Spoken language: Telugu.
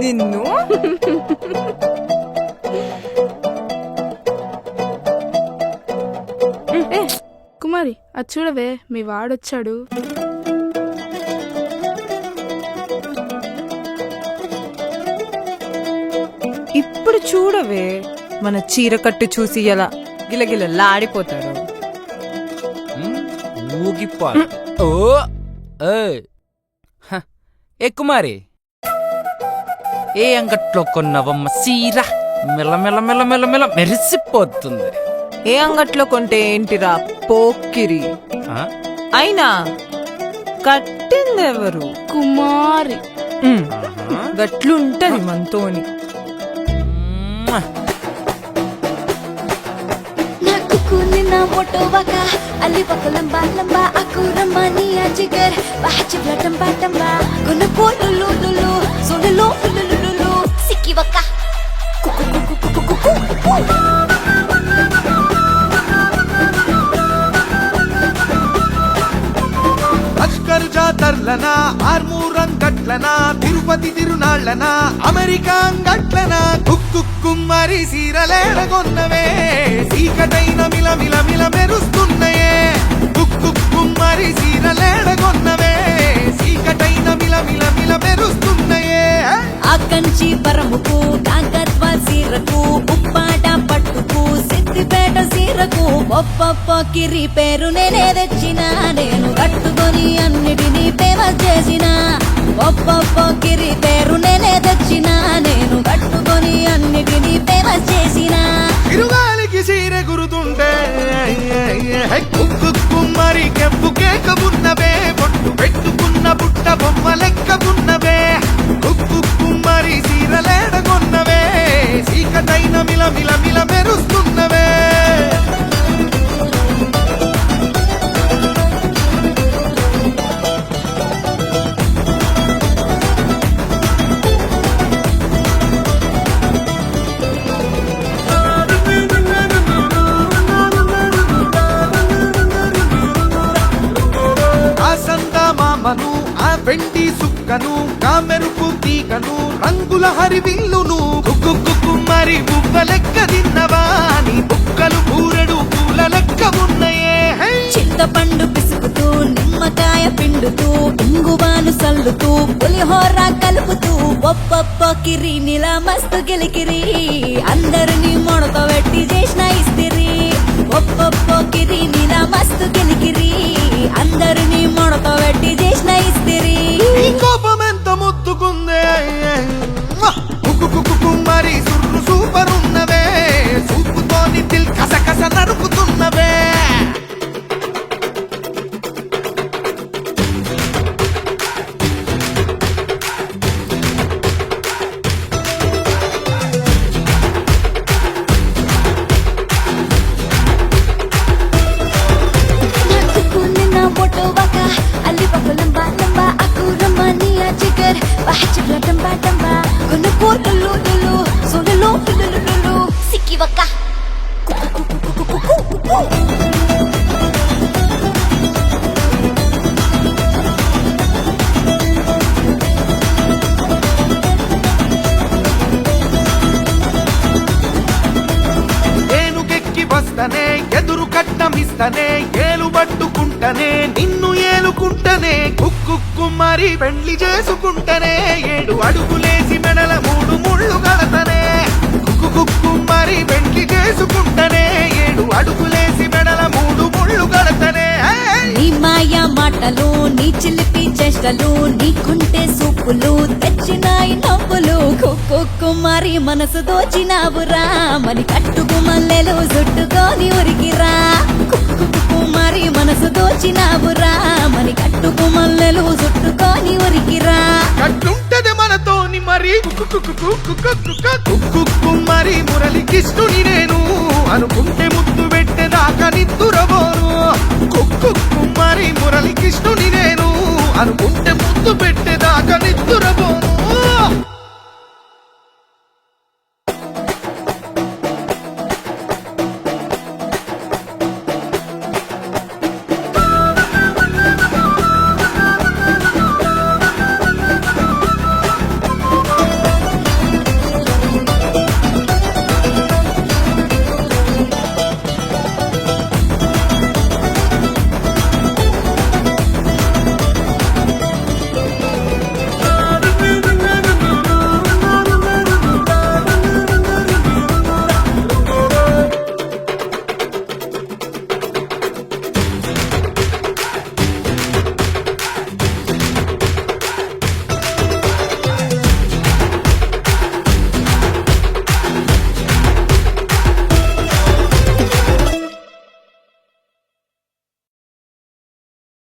నిన్ను కుమారి అది చూడవే, మీ వాడొచ్చాడు. ఇప్పుడు చూడవే, మన చీర కట్టు చూసి ఎలా గిలగిలలాడిపోతాడు. ఊగిపోవాలి. ఓ ఏ కుమారి, ఏ అంగట్లో కొన్నవమ్మ సీర మెల్ల మెల్ల మెల్ల మెల్ల మెరిసిపోతుంది. ఏ అంగట్లో కొంటే ఏంటిరా పోకిరి? అయినా కట్టిందెవరు? కుమారి. గట్లుంటది మనతోని. na moto waka ali waka lamba lamba aku ramani ajigar bahachi tamba tamba guna lulu lulu so lulu lulu lulu sikki waka kuku kuku kuku kuku Lashkar జాతర్లనా ఆర్మూరం గట్లనా తిరుపతి తిరునాళ్ళనా అమెరికా గట్లనా కుక్కు కుమ్మరి సీరలేడగొన్నవే సీకటైన మిల మిల మిల మెరుస్తున్నాయే కుక్కు కుమ్మరి సీరలేడగొన్నవే సీకటైన మిల మిల మిల మెరుస్తున్నాయే ఆకంచి పరముకు కాకత్వాల్ సీరకు ఉప్పాట పట్టుకు సిద్దిపేట సీరకు ఒప్పొప్ప కిరి పేరు నేనే తెచ్చిన నేను కట్టుకొని అన్నిటినీ ఫేమస్ చేసిన ఒప్పొప్ప కిరి పేరు నేనే తెచ్చిన నేను కట్టుకొని అన్నిటినీ ఫేమస్ చేసిన ఇరుగాలికి సీర గురుతుంటే కుక్కు కుమ్మరి కెప్పు కేక ఉన్నవే బొట్టు పెట్టుకున్న బుట్ట బొమ్మ లెక్క ఉన్నవే కుక్కు కుమ్మరి సీరలేడగొన్నవే సీకటైన మిల మిల మిల మెరుస్తున్నవే ఆ వెండి సుక్కను కామెరుపు తీగను రంగుల హరివిల్లును కుక్కు కుమ్మరి బువ్వ లెక్క తిన్నవా నీ బుక్కలు పూరెడు పూల లెక్క ఉన్నయే చింతపండు పిసుకుతూ నిమ్మకాయ పిండుతూ ఇంగువాను సల్లుతూ పులిహోర కలుపుతూ ఒప్పొప్ప కిరి నిలా మస్తు గిలికిరి అందరినీ మొడత పెట్టి చేసిన ఇస్తిరి ఒప్పొప్ప కిరి నిలా మస్తు గిలికిరి అందరినీ మొడత పెట్టి చేసిన ఇస్తిరి కోపం ఎంత ముద్దుకుందే కుమ్మరి సుర్రు సూపర్ ఉన్నవే సూపుతోని Dil కసకస నరుకుతున్నవే tamba tamba guna lulu lulu so lulu lulu lulu sikki waka ఏనుగెక్కి వస్తనే ఎదురు కట్టమిస్తనే ఏలు పట్టుకుంటనే నిన్ను ఏలుకుంటనే కుక్కు కుమ్మరి పెండ్లి చేసుకుంటనే 7 అడుగులేసి మెడల 3 ముళ్ళు కడతనే కుక్కు కుమ్మరి పెండ్లి చేసుకుంటనే 7 అడుగులేసి మెడల 3 ముళ్ళు కడతనే నీ మాయా మాటలు నీ చిలిపి చేష్టలు నీకుంటే సూపులు తెచ్చినాయి నవ్వులు కుక్కు కుమ్మరి మనసు దోచినావురా మరి కట్టుకు మల్లెలు చుట్టుకొని ఉరికిరా కుక్కు కుమ్మరి మనసు దోచినావురా మరి కట్టుకు మల్లెలు చుట్టుకొని ఉరికిరా కట్టుంటది మనతోని మరి కుక్కు కుమ్మరి మురళికిష్టుని నేను అనుకుంటే ముద్దు పెట్టేదాకా నిద్దురబోను కుక్కు కుమ్మరి మురళికిష్టుని నేను అనుకుంటే ముద్దు పెట్టేదాకా నిద్దురబోను